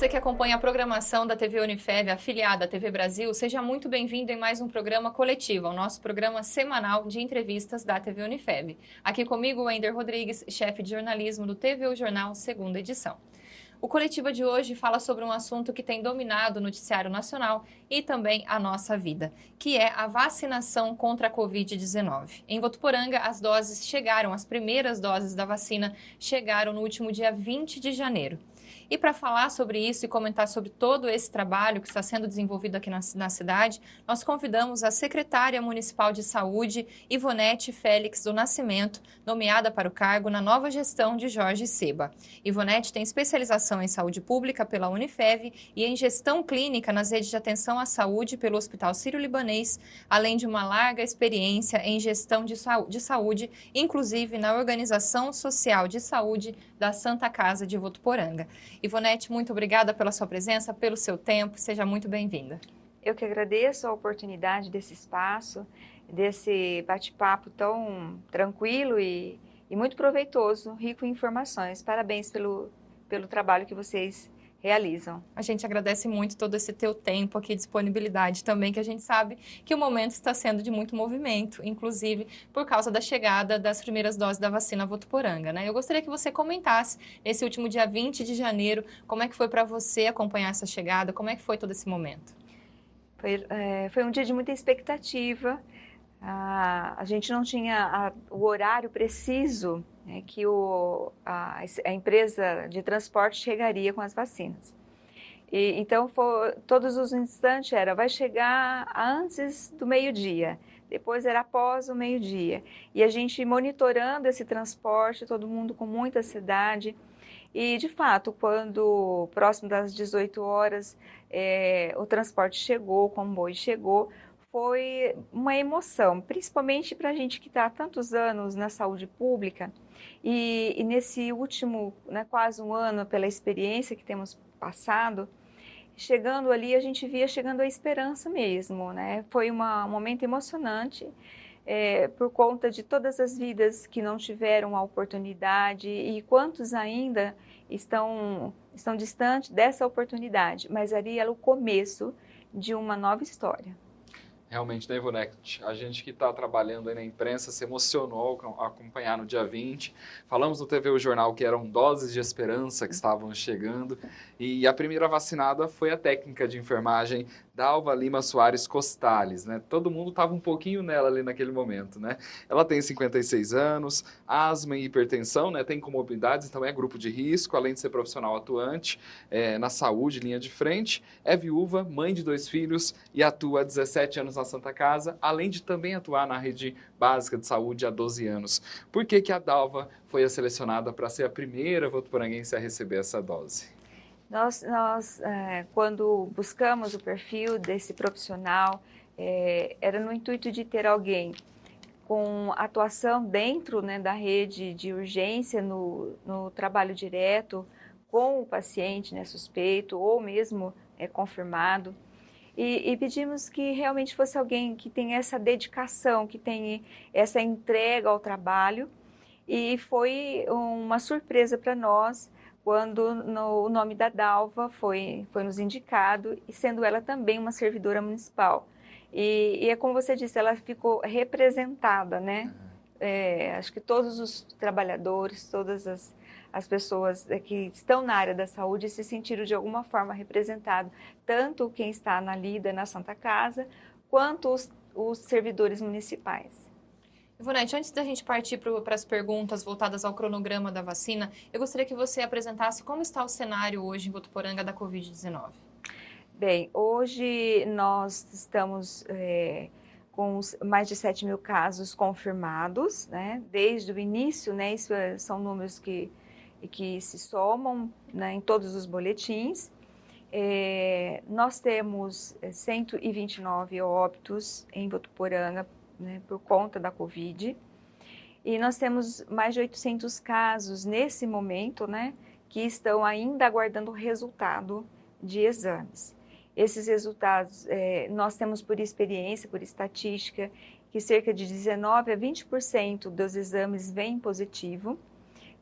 você que acompanha a programação da TV Unifev, afiliada à TV Brasil, seja muito bem-vindo em mais um programa coletivo, o nosso programa semanal de entrevistas da TV Unifev. Aqui comigo, o Ender Rodrigues, chefe de jornalismo do TV O Jornal, segunda edição. O Coletiva de hoje fala sobre um assunto que tem dominado o noticiário nacional e também a nossa vida, que é a vacinação contra a Covid-19. Em Votuporanga, as primeiras doses da vacina chegaram no último dia 20 de janeiro. E para falar sobre isso e comentar sobre todo esse trabalho que está sendo desenvolvido aqui na cidade, nós convidamos a secretária municipal de saúde, Ivonete Félix do Nascimento, nomeada para o cargo na nova gestão de Jorge Seba. Ivonete tem especialização em saúde pública pela Unifev e em gestão clínica nas redes de atenção à saúde pelo Hospital Sírio-Libanês, além de uma larga experiência em gestão de saúde, inclusive na Organização Social de Saúde da Santa Casa de Votuporanga. Ivonete, muito obrigada pela sua presença, pelo seu tempo, seja muito bem-vinda. Eu que agradeço a oportunidade desse espaço, desse bate-papo tão tranquilo e muito proveitoso, rico em informações. Parabéns pelo trabalho que vocês realizam. A gente agradece muito todo esse teu tempo aqui, disponibilidade também, que a gente sabe que o momento está sendo de muito movimento, inclusive por causa da chegada das primeiras doses da vacina Votuporanga, né? Eu gostaria que você comentasse, nesse último dia 20 de janeiro, como é que foi para você acompanhar essa chegada, como é que foi todo esse momento? Foi um dia de muita expectativa. A gente não tinha o horário preciso, né, que a empresa de transporte chegaria com as vacinas. Então, todos os instantes vai chegar antes do meio-dia, depois era após o meio-dia. E a gente monitorando esse transporte, todo mundo com muita ansiedade. E, de fato, quando próximo das 18 horas, o transporte chegou, o comboio chegou, foi uma emoção, principalmente para a gente que está há tantos anos na saúde pública e nesse último, né, quase um ano, pela experiência que temos passado, chegando ali, a gente via chegando a esperança mesmo, né? Foi um momento emocionante por conta de todas as vidas que não tiveram a oportunidade e quantos ainda estão distantes dessa oportunidade, mas ali era o começo de uma nova história. Realmente, né, Ivonete? A gente que está trabalhando aí na imprensa se emocionou ao acompanhar no dia 20. Falamos no TV O Jornal que eram doses de esperança que estavam chegando. E a primeira vacinada foi a técnica de enfermagem Dalva Lima Soares Costales, né? Todo mundo estava um pouquinho nela ali naquele momento, né? Ela tem 56 anos, asma e hipertensão, né? Tem comorbidades, então é grupo de risco, além de ser profissional atuante na saúde, linha de frente. É viúva, mãe de 2 filhos e atua há 17 anos na Santa Casa, além de também atuar na rede básica de saúde há 12 anos. Por que a Dalva foi selecionada para ser a primeira votuporanguense a receber essa dose? Nós quando buscamos o perfil desse profissional, era no intuito de ter alguém com atuação dentro, né, da rede de urgência, no trabalho direto com o paciente, né, suspeito ou mesmo confirmado. E pedimos que realmente fosse alguém que tenha essa dedicação, que tenha essa entrega ao trabalho. E foi uma surpresa para nós quando o nome da Dalva foi nos indicado, e sendo ela também uma servidora municipal. E é como você disse, ela ficou representada, né? Acho que todos os trabalhadores, todas as pessoas que estão na área da saúde se sentiram de alguma forma representados, tanto quem está na lida, na Santa Casa, quanto os servidores municipais. Ivonete, antes da gente partir para as perguntas voltadas ao cronograma da vacina, eu gostaria que você apresentasse como está o cenário hoje em Votuporanga da Covid-19. Bem, hoje nós estamos com mais de 7 mil casos confirmados, né? Desde o início, né? Isso são números que se somam, né, em todos os boletins. Nós temos 129 óbitos em Votuporanga, né, por conta da Covid, e nós temos mais de 800 casos nesse momento, né, que estão ainda aguardando o resultado de exames. Esses resultados nós temos por experiência, por estatística, que cerca de 19 a 20% dos exames vêm positivo.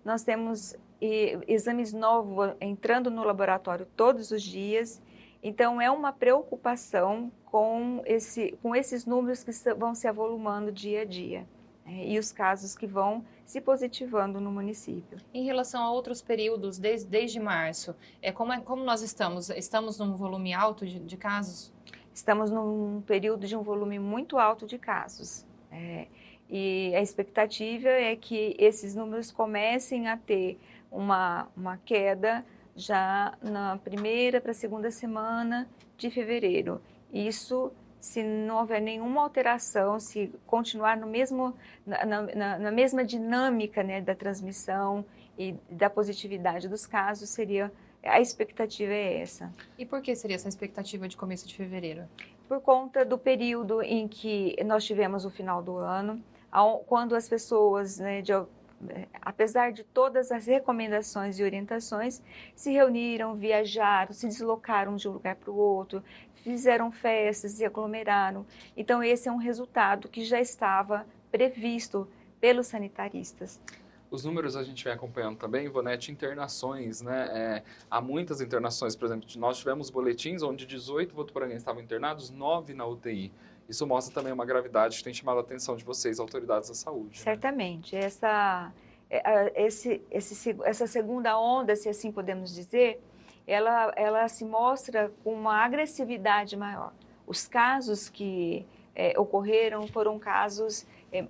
Nós temos exames novos entrando no laboratório todos os dias. Então, é uma preocupação com esses números que vão se avolumando dia a dia, e os casos que vão se positivando no município. Em relação a outros períodos, desde março, como nós estamos? Estamos num volume alto de casos? Estamos num período de um volume muito alto de casos. E a expectativa é que esses números comecem a ter uma queda já na primeira para a segunda semana de fevereiro. Isso, se não houver nenhuma alteração, se continuar na mesma dinâmica, né, da transmissão e da positividade dos casos, a expectativa é essa. E por que seria essa expectativa de começo de fevereiro? Por conta do período em que nós tivemos o final do ano, quando as pessoas, né, apesar de todas as recomendações e orientações, se reuniram, viajaram, se deslocaram de um lugar para o outro, fizeram festas e aglomeraram. Então, esse é um resultado que já estava previsto pelos sanitaristas. Os números a gente vem acompanhando também, Ivonete, internações, né? Há muitas internações, por exemplo, nós tivemos boletins onde 18 votuporanguenses estavam internados, 9 na UTI. Isso mostra também uma gravidade que tem chamado a atenção de vocês, autoridades da saúde. Certamente. Né? Essa segunda onda, se assim podemos dizer, ela se mostra com uma agressividade maior. Os casos que ocorreram foram casos,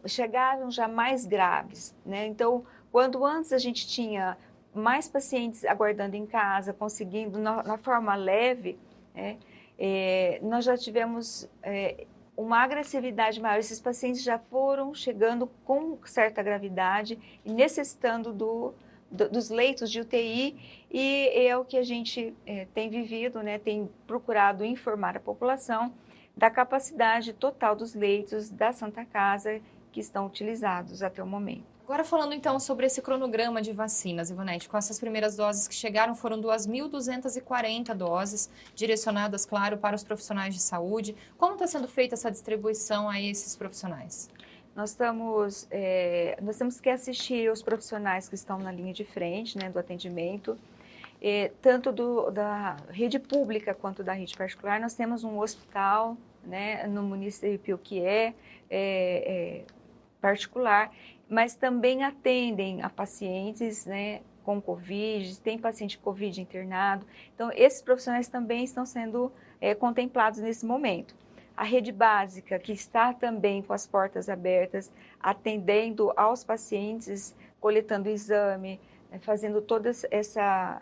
chegaram já mais graves, né? Então, quando antes a gente tinha mais pacientes aguardando em casa, conseguindo na forma leve, nós já tivemos uma agressividade maior. Esses pacientes já foram chegando com certa gravidade e necessitando dos leitos de UTI, e é o que a gente tem vivido, né? Tem procurado informar a população da capacidade total dos leitos da Santa Casa que estão utilizados até o momento. Agora falando então sobre esse cronograma de vacinas, Ivonete, com essas primeiras doses que chegaram, foram 2.240 doses, direcionadas, claro, para os profissionais de saúde. Como está sendo feita essa distribuição a esses profissionais? Nós temos que assistir os profissionais que estão na linha de frente, né, do atendimento, tanto da rede pública quanto da rede particular. Nós temos um hospital, né, no município que é particular, mas também atendem a pacientes, né, com Covid, tem paciente Covid internado. Então, esses profissionais também estão sendo contemplados nesse momento. A rede básica, que está também com as portas abertas, atendendo aos pacientes, coletando exame, fazendo toda essa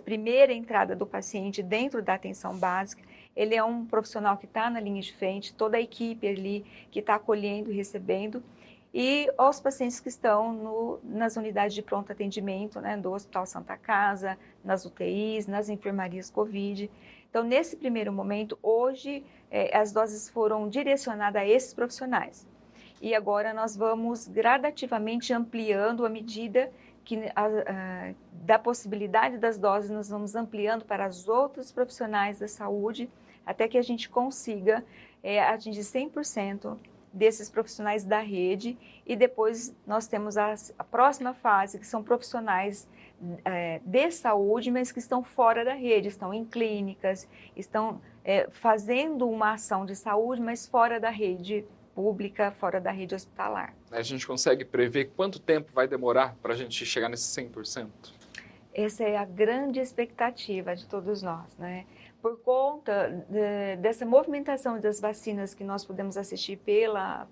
primeira entrada do paciente dentro da atenção básica. Ele é um profissional que está na linha de frente, toda a equipe ali que está acolhendo e recebendo, e aos pacientes que estão nas unidades de pronto atendimento, né, do Hospital Santa Casa, nas UTIs, nas enfermarias Covid. Então, nesse primeiro momento, hoje, as doses foram direcionadas a esses profissionais. E agora nós vamos gradativamente ampliando à medida que da possibilidade das doses, nós vamos ampliando para os outros profissionais da saúde, até que a gente consiga atingir 100% desses profissionais da rede, e depois nós temos a próxima fase, que são profissionais de saúde, mas que estão fora da rede, estão em clínicas, estão fazendo uma ação de saúde, mas fora da rede pública, fora da rede hospitalar. A gente consegue prever quanto tempo vai demorar para a gente chegar nesse 100%? Essa é a grande expectativa de todos nós, né? Por conta dessa movimentação das vacinas que nós podemos assistir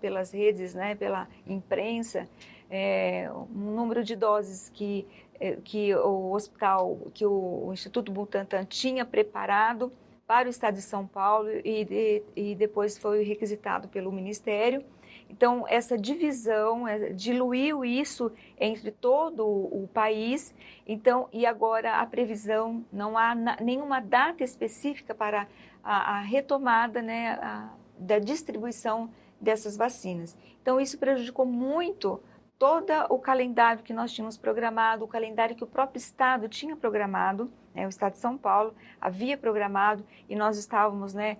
pelas redes, né, pela imprensa, um número de doses que o hospital, que o Instituto Butantan tinha preparado para o estado de São Paulo e depois foi requisitado pelo Ministério. Então, essa divisão diluiu isso entre todo o país. Então, e agora a previsão, não há nenhuma data específica para a retomada, né, da distribuição dessas vacinas. Então, isso prejudicou muito todo o calendário que nós tínhamos programado, o calendário que o próprio Estado tinha programado, né, o Estado de São Paulo havia programado, e nós estávamos, né,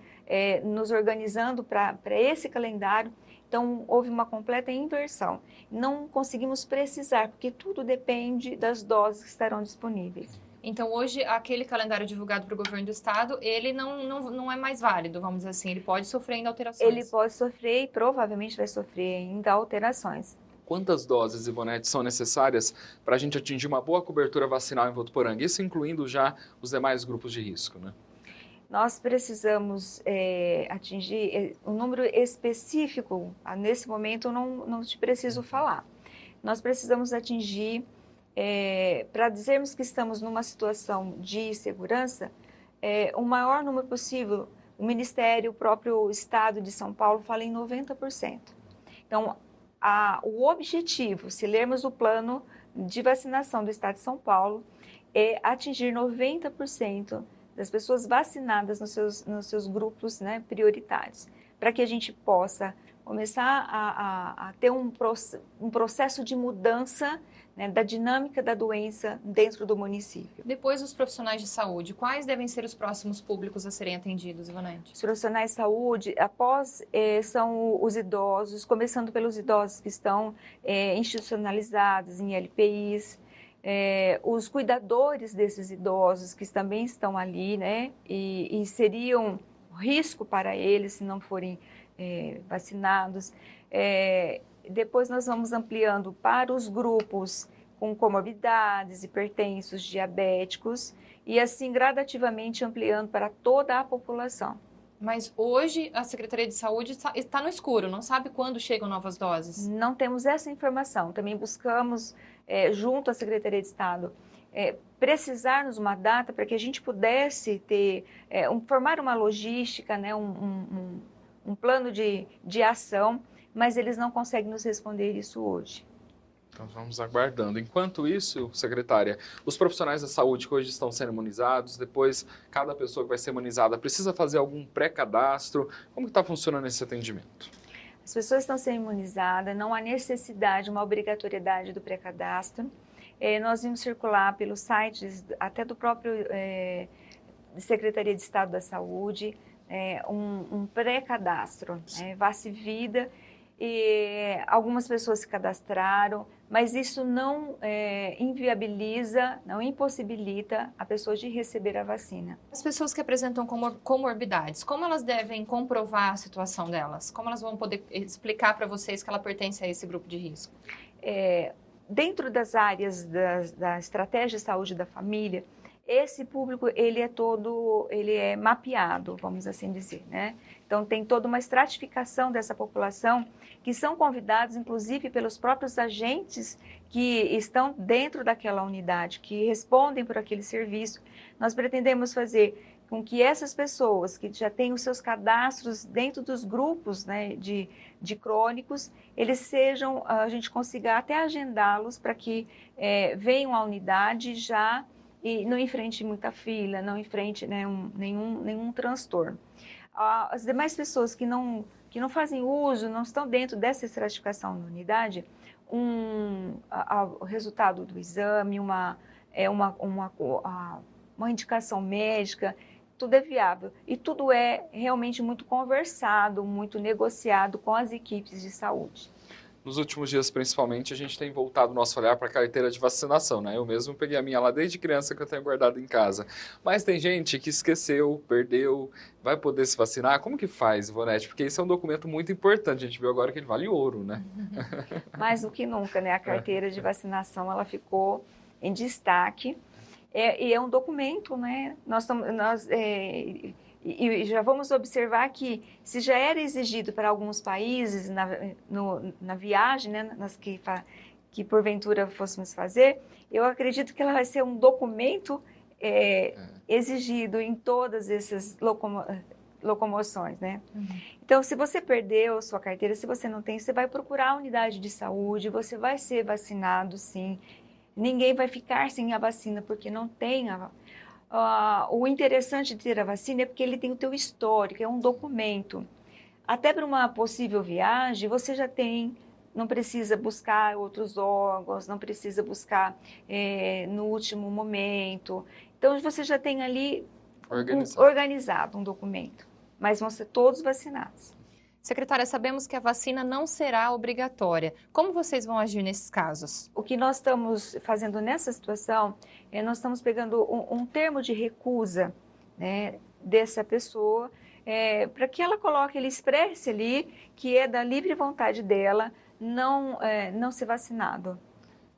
nos organizando para esse calendário. Então, houve uma completa inversão. Não conseguimos precisar, porque tudo depende das doses que estarão disponíveis. Então, hoje, aquele calendário divulgado para o governo do estado, ele não é mais válido, vamos dizer assim, ele pode sofrer ainda alterações. Ele pode sofrer e provavelmente vai sofrer ainda alterações. Quantas doses, Ivonete, são necessárias para a gente atingir uma boa cobertura vacinal em Votuporanga? Isso incluindo já os demais grupos de risco, né? Nós precisamos atingir um número específico, nesse momento eu não te preciso falar. Nós precisamos atingir, para dizermos que estamos numa situação de segurança, o maior número possível. O Ministério, o próprio Estado de São Paulo fala em 90%. Então, o objetivo, se lermos o plano de vacinação do Estado de São Paulo, é atingir 90% das pessoas vacinadas nos seus grupos, né, prioritários, para que a gente possa começar a ter um processo de mudança, né, da dinâmica da doença dentro do município. Depois, os profissionais de saúde, quais devem ser os próximos públicos a serem atendidos, Ivonete? Os profissionais de saúde, após, são os idosos, começando pelos idosos que estão institucionalizados em LPIs, os cuidadores desses idosos que também estão ali, né, e seriam risco para eles se não forem vacinados. Depois nós vamos ampliando para os grupos com comorbidades, hipertensos, diabéticos e assim gradativamente ampliando para toda a população. Mas hoje a Secretaria de Saúde está no escuro, não sabe quando chegam novas doses? Não temos essa informação. Também buscamos, junto à Secretaria de Estado, precisar-nos uma data para que a gente pudesse ter, formar uma logística, né, um plano de ação, mas eles não conseguem nos responder isso hoje. Então vamos aguardando. Enquanto isso, secretária, os profissionais da saúde que hoje estão sendo imunizados, depois cada pessoa que vai ser imunizada precisa fazer algum pré-cadastro? Como está funcionando esse atendimento? As pessoas estão sendo imunizadas, não há necessidade, uma obrigatoriedade do pré-cadastro. Nós vimos circular pelos sites, até do próprio Secretaria de Estado da Saúde, um pré-cadastro, Vacivida, e algumas pessoas se cadastraram, mas isso não inviabiliza, não impossibilita a pessoa de receber a vacina. As pessoas que apresentam comorbidades, como elas devem comprovar a situação delas? Como elas vão poder explicar para vocês que ela pertence a esse grupo de risco? Dentro das áreas da estratégia de saúde da família, esse público ele é mapeado, vamos assim dizer, né? Então tem toda uma estratificação dessa população que são convidados, inclusive, pelos próprios agentes que estão dentro daquela unidade, que respondem por aquele serviço. Nós pretendemos fazer com que essas pessoas que já têm os seus cadastros dentro dos grupos, né, de crônicos, a gente consiga até agendá-los para que venham à unidade já e não enfrente muita fila, não enfrente, né, nenhum transtorno. As demais pessoas que não fazem uso, não estão dentro dessa estratificação na unidade, o resultado do exame, uma indicação médica, tudo é viável e tudo é realmente muito conversado, muito negociado com as equipes de saúde. Nos últimos dias, principalmente, a gente tem voltado o nosso olhar para a carteira de vacinação, né? Eu mesmo peguei a minha lá desde criança que eu tenho guardado em casa. Mas tem gente que esqueceu, perdeu, vai poder se vacinar. Como que faz, Ivonete? Porque esse é um documento muito importante. A gente viu agora que ele vale ouro, né? Mais do que nunca, né? A carteira de vacinação, ela ficou em destaque. E é um documento, né? E já vamos observar que, se já era exigido para alguns países na viagem, né, que porventura fôssemos fazer, eu acredito que ela vai ser um documento exigido em todas essas locomoções, né? Uhum. Então, se você perdeu sua carteira, se você não tem, você vai procurar a unidade de saúde, você vai ser vacinado, sim. Ninguém vai ficar sem a vacina porque não tem o interessante de ter a vacina é porque ele tem o teu histórico, é um documento. Até para uma possível viagem, você já tem, não precisa buscar outros órgãos, não precisa buscar no último momento. Então, você já tem ali organizado um documento, mas vão ser todos vacinados. Secretária, sabemos que a vacina não será obrigatória. Como vocês vão agir nesses casos? O que nós estamos fazendo nessa situação nós estamos pegando um termo de recusa, né, dessa pessoa, para que ela coloque, ele expresse ali que é da livre vontade dela não ser vacinado.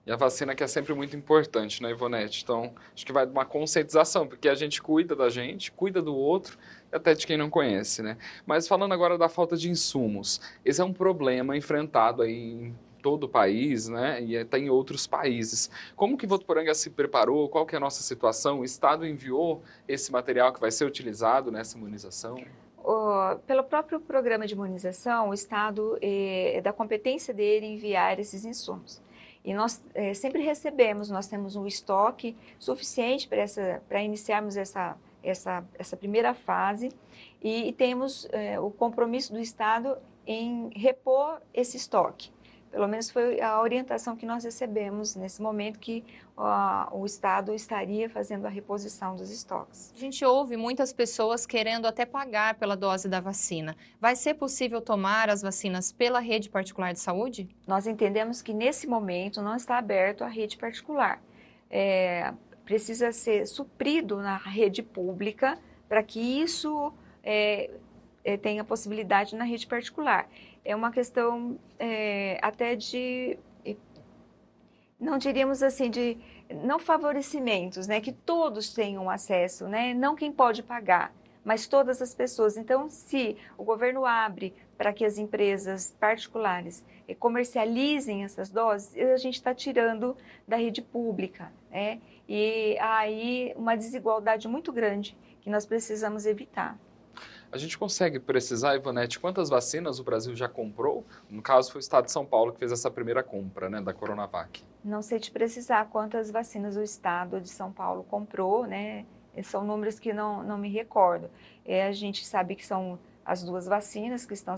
E a vacina que é sempre muito importante, né, Ivonete? Então, acho que vai de uma conscientização, porque a gente cuida da gente, cuida do outro, e até de quem não conhece, né? Mas falando agora da falta de insumos, esse é um problema enfrentado aí em todo o país, né? E até em outros países. Como que Votuporanga se preparou? Qual que é a nossa situação? O Estado enviou esse material que vai ser utilizado nessa imunização? Pelo próprio programa de imunização, o Estado é da competência dele enviar esses insumos. E nós sempre recebemos, nós temos um estoque suficiente para iniciarmos essa primeira fase e temos o compromisso do Estado em repor esse estoque. Pelo menos foi a orientação que nós recebemos nesse momento que o Estado estaria fazendo a reposição dos estoques. A gente ouve muitas pessoas querendo até pagar pela dose da vacina. Vai ser possível tomar as vacinas pela rede particular de saúde? Nós entendemos que nesse momento não está aberto a rede particular. Precisa ser suprido na rede pública para que isso tenha possibilidade na rede particular. É uma questão até de, não diríamos assim, de não favorecimentos, né? Que todos tenham acesso, né? Não quem pode pagar, mas todas as pessoas. Então, se o governo abre para que as empresas particulares comercializem essas doses, a gente está tirando da rede pública, né? E aí uma desigualdade muito grande que nós precisamos evitar. A gente consegue precisar, Ivonete, quantas vacinas o Brasil já comprou? No caso, foi o Estado de São Paulo que fez essa primeira compra, né, da Coronavac. Não sei te precisar quantas vacinas o Estado de São Paulo comprou, né? São números que não me recordo. A gente sabe que são as 2 vacinas que estão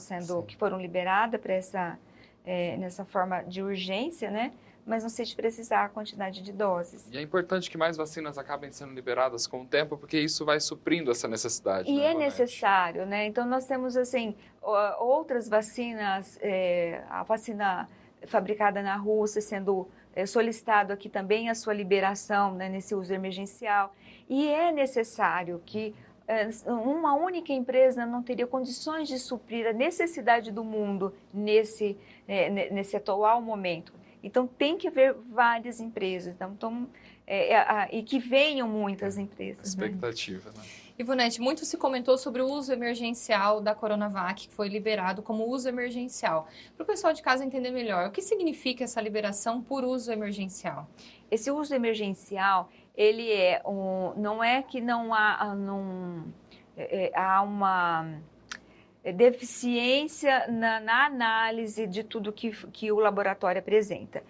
que foram liberadas para nessa forma de urgência, né? Mas não sei te precisar a quantidade de doses. E é importante que mais vacinas acabem sendo liberadas com o tempo, porque isso vai suprindo essa necessidade. E né, é necessário, né? Então, nós temos, assim, outras vacinas, a vacina fabricada na Rússia sendo solicitado aqui também a sua liberação, né, nesse uso emergencial. E é necessário que uma única empresa não teria condições de suprir a necessidade do mundo nesse atual momento. Então, tem que haver várias empresas, e que venham muitas empresas. Expectativa, né? Ivonete, muito se comentou sobre o uso emergencial da Coronavac, que foi liberado como uso emergencial. Para o pessoal de casa entender melhor, o que significa essa liberação por uso emergencial? Esse uso emergencial, ele não é que há uma deficiência na análise de tudo que o laboratório apresenta.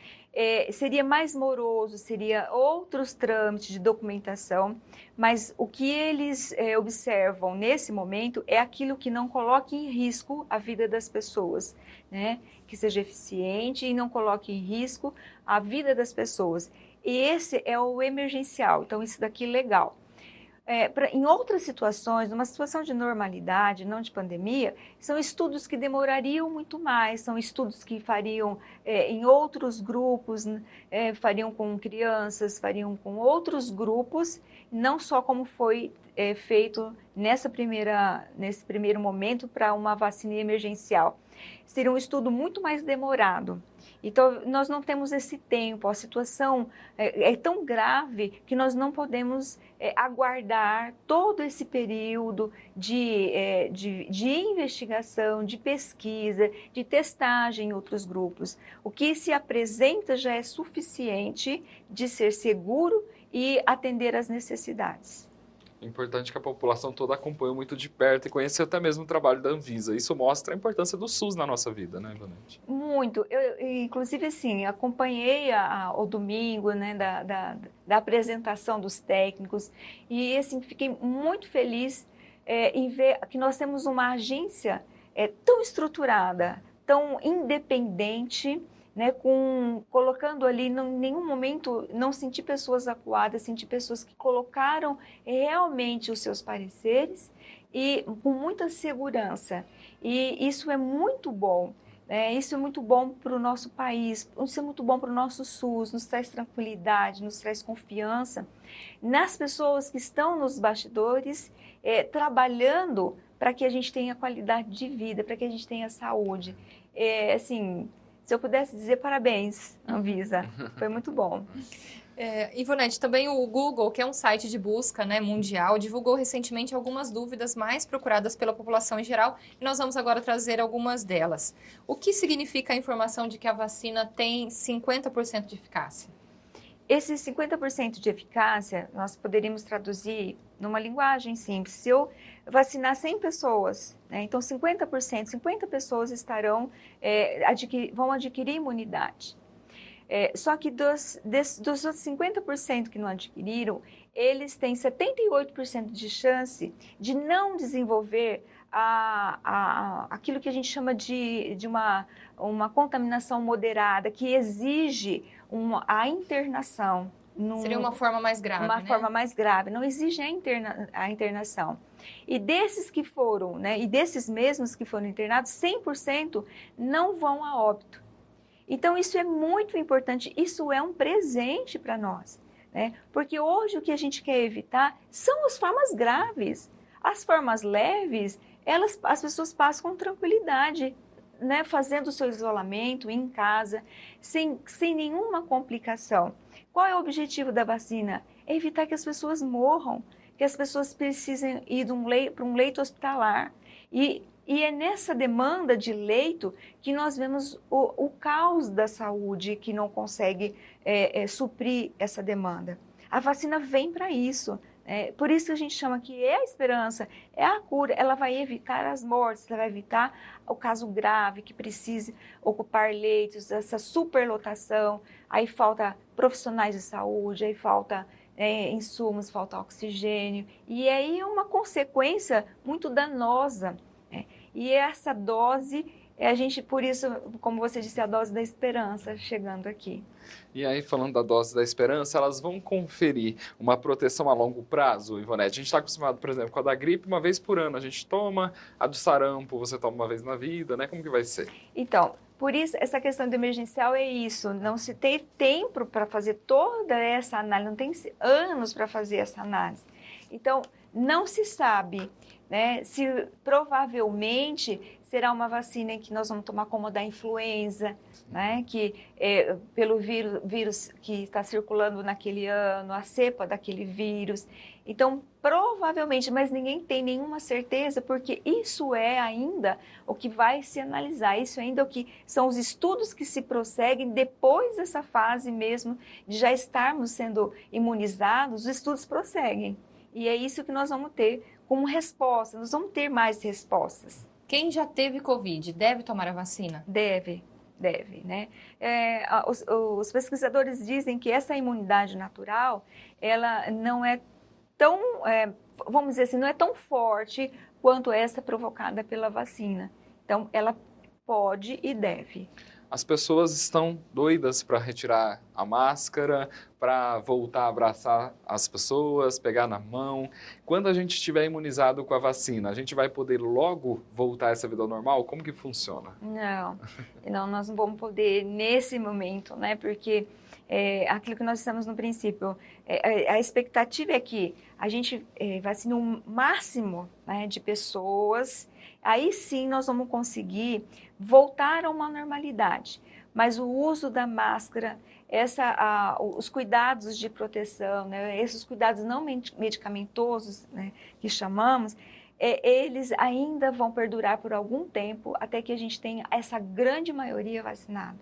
Seria mais moroso, seria outros trâmites de documentação, mas o que eles observam nesse momento é aquilo que não coloque em risco a vida das pessoas, né? Que seja eficiente e não coloque em risco a vida das pessoas. E esse é o emergencial, então isso daqui é legal. Em outras situações, numa situação de normalidade, não de pandemia, são estudos que demorariam muito mais, são estudos que fariam em outros grupos, fariam com crianças, fariam com outros grupos, não só como foi feito nesse primeiro momento para uma vacina emergencial. Seria um estudo muito mais demorado. Então, nós não temos esse tempo, a situação é tão grave que nós não podemos aguardar todo esse período de investigação, de pesquisa, de testagem em outros grupos. O que se apresenta já é suficiente de ser seguro e atender às necessidades. É importante que a população toda acompanhe muito de perto e conheça até mesmo o trabalho da Anvisa. Isso mostra a importância do SUS na nossa vida, né, Ivonete? Muito. Eu, inclusive, assim, acompanhei o domingo, né, da apresentação dos técnicos e, assim, fiquei muito feliz em ver que nós temos uma agência tão estruturada, tão independente né, colocando ali, em nenhum momento, não senti pessoas acuadas, senti pessoas que colocaram realmente os seus pareceres e com muita segurança. E isso é muito bom. Isso é muito bom para o nosso país, isso é muito bom para o nosso SUS, nos traz tranquilidade, nos traz confiança nas pessoas que estão nos bastidores, trabalhando para que a gente tenha qualidade de vida, para que a gente tenha saúde. Assim, se eu pudesse dizer parabéns, Anvisa, foi muito bom. Ivonete, também o Google, que é um site de busca, né, mundial, divulgou recentemente algumas dúvidas mais procuradas pela população em geral e nós vamos agora trazer algumas delas. O que significa a informação de que a vacina tem 50% de eficácia? Esse 50% de eficácia, nós poderíamos traduzir numa linguagem simples. Se eu vacinar 100 pessoas, né, então 50%, 50 pessoas vão adquirir imunidade. Só que dos outros 50% que não adquiriram, eles têm 78% de chance de não desenvolver aquilo que a gente chama de uma contaminação moderada, que exige a internação. Seria uma forma mais grave, Uma forma mais grave, não exige a internação. E desses que foram, né, e desses mesmos que foram internados, 100% não vão a óbito. Então, isso é muito importante, isso é um presente para nós, né? Porque hoje o que a gente quer evitar são as formas graves. As formas leves, as pessoas passam com tranquilidade, né? Fazendo o seu isolamento em casa, sem nenhuma complicação. Qual é o objetivo da vacina? É evitar que as pessoas morram, que as pessoas precisem ir para um leito hospitalar. E é nessa demanda de leito que nós vemos o caos da saúde, que não consegue suprir essa demanda. A vacina vem para isso. Por isso que a gente chama que é a esperança, é a cura. Ela vai evitar as mortes, ela vai evitar o caso grave que precise ocupar leitos, essa superlotação. Aí falta profissionais de saúde, aí falta insumos, falta oxigênio. E aí é uma consequência muito danosa. E essa dose, por isso, como você disse, a dose da esperança chegando aqui. E aí, falando da dose da esperança, elas vão conferir uma proteção a longo prazo, Ivonete? A gente está acostumado, por exemplo, com a da gripe, uma vez por ano a gente toma, a do sarampo você toma uma vez na vida, né? Como que vai ser? Então, por isso, essa questão do emergencial é isso, não se tem tempo para fazer toda essa análise, não tem anos para fazer essa análise. Então, não se sabe, né, se provavelmente será uma vacina em que nós vamos tomar como da influenza, né, que pelo vírus que está circulando naquele ano, a cepa daquele vírus. Então, provavelmente, mas ninguém tem nenhuma certeza, porque isso é ainda o que vai se analisar, isso ainda é o que são os estudos que se prosseguem depois dessa fase mesmo de já estarmos sendo imunizados, os estudos prosseguem. E é isso que nós vamos ter como resposta, nós vamos ter mais respostas. Quem já teve Covid deve tomar a vacina? Deve, né? Os pesquisadores dizem que essa imunidade natural, ela não é tão, vamos dizer assim, não é tão forte quanto essa provocada pela vacina. Então, ela pode e deve. As pessoas estão doidas para retirar a máscara, para voltar a abraçar as pessoas, pegar na mão. Quando a gente estiver imunizado com a vacina, a gente vai poder logo voltar a essa vida normal? Como que funciona? Não, nós não vamos poder nesse momento, né? Porque aquilo que nós estamos no princípio, a expectativa é que a gente vacine um máximo, né, de pessoas. Aí sim nós vamos conseguir voltar a uma normalidade. Mas o uso da máscara, os cuidados de proteção, né, esses cuidados não medicamentosos, né, que chamamos, eles ainda vão perdurar por algum tempo até que a gente tenha essa grande maioria vacinada.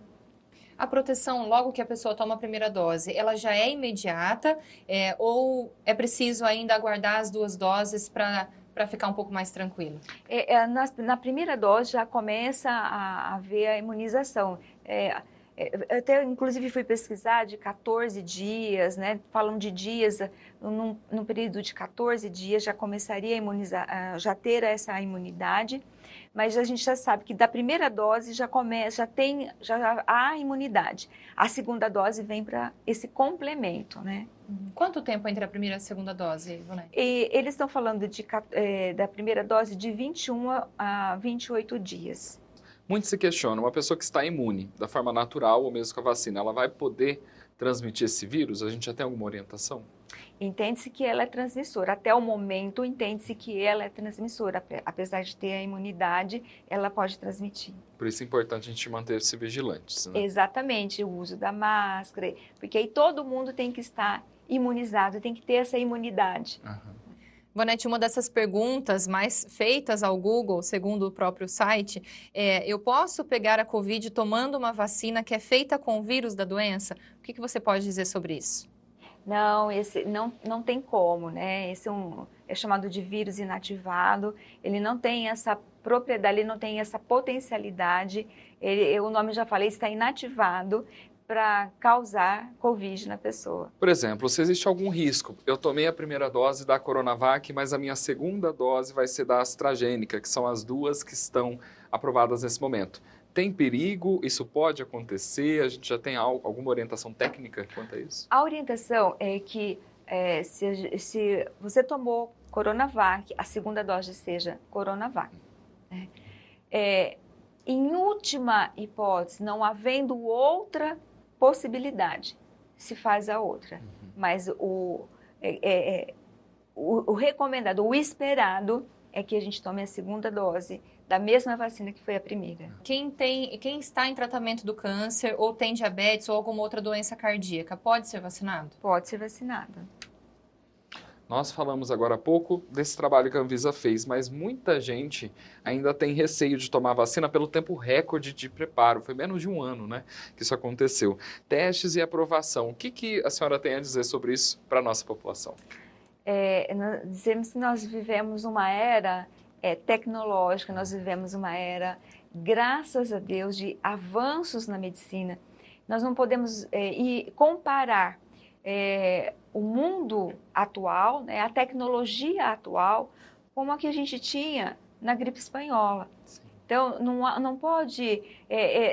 A proteção, logo que a pessoa toma a primeira dose, ela já é imediata ou é preciso ainda aguardar as 2 doses para ficar um pouco mais tranquilo? Na primeira dose já começa a haver a imunização. Eu até, inclusive, fui pesquisar de 14 dias, né? Falam de dias, num período de 14 dias já começaria a imunizar, já ter essa imunidade, mas a gente já sabe que da primeira dose já há imunidade. A segunda dose vem para esse complemento, né? Quanto tempo entre a primeira e a segunda dose, Ivonete? E eles estão falando da primeira dose de 21 a 28 dias. Muito se questiona, uma pessoa que está imune, da forma natural ou mesmo com a vacina, ela vai poder transmitir esse vírus? A gente já tem alguma orientação? Entende-se que ela é transmissora. Até o momento, entende-se que ela é transmissora. Apesar de ter a imunidade, ela pode transmitir. Por isso é importante a gente manter-se vigilantes, né? Exatamente, o uso da máscara, porque aí todo mundo tem que estar imunizado, tem que ter essa imunidade. Uhum. Ivonete, uma dessas perguntas mais feitas ao Google, segundo o próprio site, eu posso pegar a Covid tomando uma vacina que é feita com o vírus da doença? O que você pode dizer sobre isso? Não, esse não tem como, né? Esse é chamado de vírus inativado, ele não tem essa propriedade, ele não tem essa potencialidade, o nome já falei, está inativado para causar Covid na pessoa. Por exemplo, se existe algum risco, eu tomei a primeira dose da Coronavac, mas a minha segunda dose vai ser da AstraZeneca, que são as duas que estão aprovadas nesse momento. Tem perigo? Isso pode acontecer? A gente já tem alguma orientação técnica quanto a isso? A orientação é que se você tomou Coronavac, a segunda dose seja Coronavac. Né? Em última hipótese, não havendo outra possibilidade, se faz a outra. Mas o recomendado, o esperado, é que a gente tome a segunda dose da mesma vacina que foi a primeira. Quem está em tratamento do câncer, ou tem diabetes, ou alguma outra doença cardíaca, pode ser vacinado? Pode ser vacinado. Nós falamos agora há pouco desse trabalho que a Anvisa fez, mas muita gente ainda tem receio de tomar vacina pelo tempo recorde de preparo. Foi menos de um ano, né, que isso aconteceu. Testes e aprovação. O que a senhora tem a dizer sobre isso para a nossa população? Nós dizemos que nós vivemos uma era tecnológica, nós vivemos uma era, graças a Deus, de avanços na medicina. Nós não podemos comparar o mundo atual, né, a tecnologia atual, como a que a gente tinha na gripe espanhola. Sim. Então, não pode,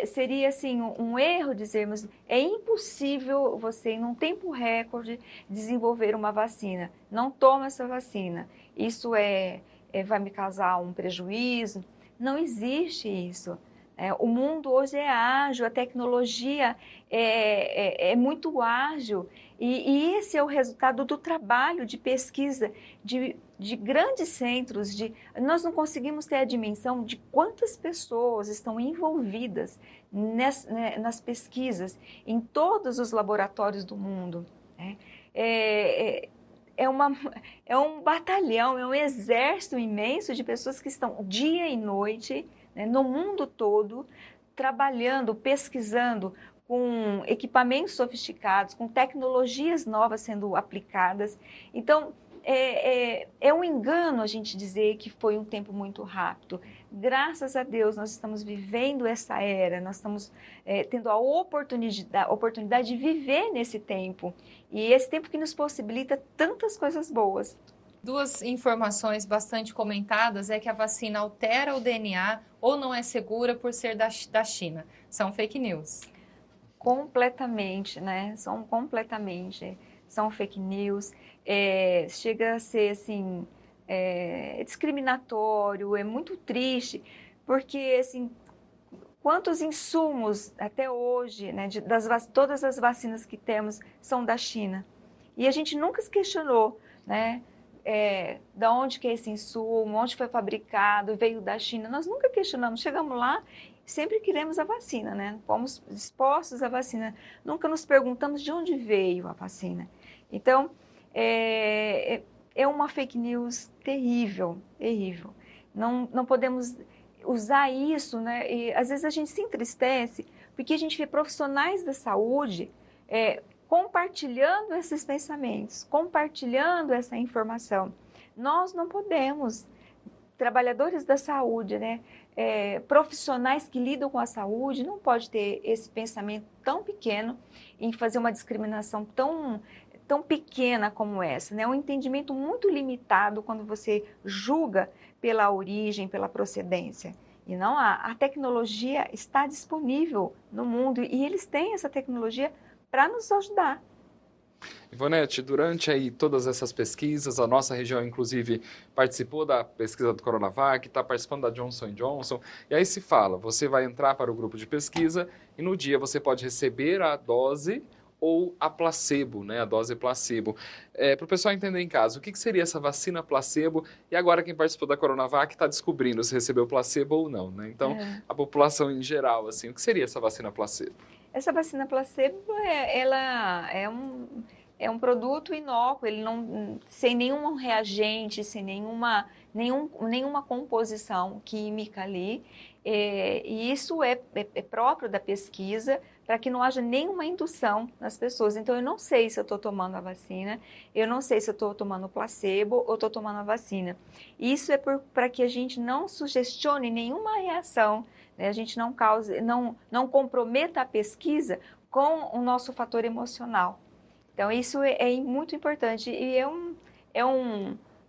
seria assim um erro dizermos, é impossível você, em um tempo recorde, desenvolver uma vacina. Não toma essa vacina. Isso vai me causar um prejuízo. Não existe isso. O mundo hoje é ágil, a tecnologia é muito ágil e esse é o resultado do trabalho de pesquisa de grandes centros. Nós não conseguimos ter a dimensão de quantas pessoas estão envolvidas nas pesquisas em todos os laboratórios do mundo. Né? É um batalhão, é um exército imenso de pessoas que estão dia e noite, né, no mundo todo, trabalhando, pesquisando, com equipamentos sofisticados, com tecnologias novas sendo aplicadas. Então, é um engano a gente dizer que foi um tempo muito rápido. Graças a Deus, nós estamos vivendo essa era, nós estamos tendo a oportunidade de viver nesse tempo. E esse tempo que nos possibilita tantas coisas boas. Duas informações bastante comentadas é que a vacina altera o DNA ou não é segura por ser da China. São fake news. Completamente, né? São fake news. Chega a ser, assim, discriminatório, é muito triste, porque, assim, quantos insumos até hoje, né, todas as vacinas que temos são da China. E a gente nunca se questionou, né? Da onde que é esse insumo, onde foi fabricado, veio da China. Nós nunca questionamos, chegamos lá, sempre queremos a vacina, né? Fomos expostos à vacina, nunca nos perguntamos de onde veio a vacina. Então, é uma fake news terrível, terrível. Não podemos usar isso, né? E às vezes a gente se entristece porque a gente vê profissionais da saúde compartilhando esses pensamentos, compartilhando essa informação. Nós não podemos trabalhadores da saúde, né? Profissionais que lidam com a saúde, não pode ter esse pensamento tão pequeno em fazer uma discriminação tão pequena como essa, né? Um entendimento muito limitado quando você julga pela origem, pela procedência. E não a tecnologia está disponível no mundo e eles têm essa tecnologia para nos ajudar. Ivonete, durante aí todas essas pesquisas, a nossa região, inclusive, participou da pesquisa do Coronavac, está participando da Johnson & Johnson, e aí se fala, você vai entrar para o grupo de pesquisa e no dia você pode receber a dose ou a placebo, né? A dose placebo. Para o pessoal entender em casa, o que seria essa vacina placebo? E agora quem participou da Coronavac está descobrindo se recebeu placebo ou não, né? Então, a população em geral, assim, o que seria essa vacina placebo? Essa vacina placebo, ela é um produto inócuo, ele não, sem nenhum reagente, sem nenhuma composição química ali, e isso é próprio da pesquisa para que não haja nenhuma indução nas pessoas. Então, eu não sei se eu estou tomando a vacina, eu não sei se eu estou tomando o placebo ou estou tomando a vacina. Isso é para que a gente não sugestione nenhuma reação, né? A gente não comprometa a pesquisa com o nosso fator emocional. Então, isso é muito importante e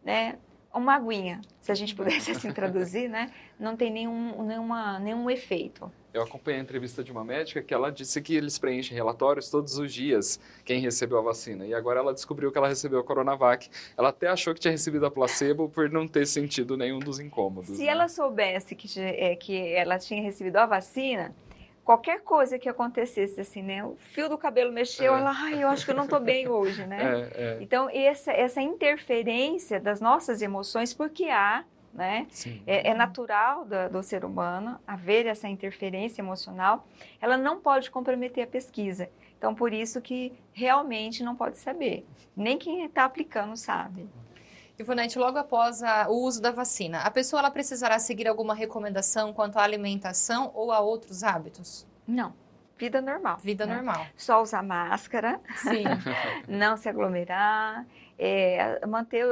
né, uma aguinha, se a gente pudesse assim traduzir, né? Não tem nenhum efeito. Eu acompanhei a entrevista de uma médica que ela disse que eles preenchem relatórios todos os dias, quem recebeu a vacina. E agora ela descobriu que ela recebeu a Coronavac. Ela até achou que tinha recebido a placebo por não ter sentido nenhum dos incômodos. Se né? ela soubesse que ela tinha recebido a vacina, qualquer coisa que acontecesse, assim, né? O fio do cabelo mexeu, ela, eu acho que eu não estou bem hoje, né? Então, essa interferência das nossas emoções, porque há, né? É natural do ser humano haver essa interferência emocional, ela não pode comprometer a pesquisa. Então, por isso que realmente não pode saber. Nem quem está aplicando sabe. Ivonete, logo após o uso da vacina, a pessoa ela precisará seguir alguma recomendação quanto à alimentação ou a outros hábitos? Não. Vida normal. Vida né? normal. Só usar máscara. Sim. Não se aglomerar. Manter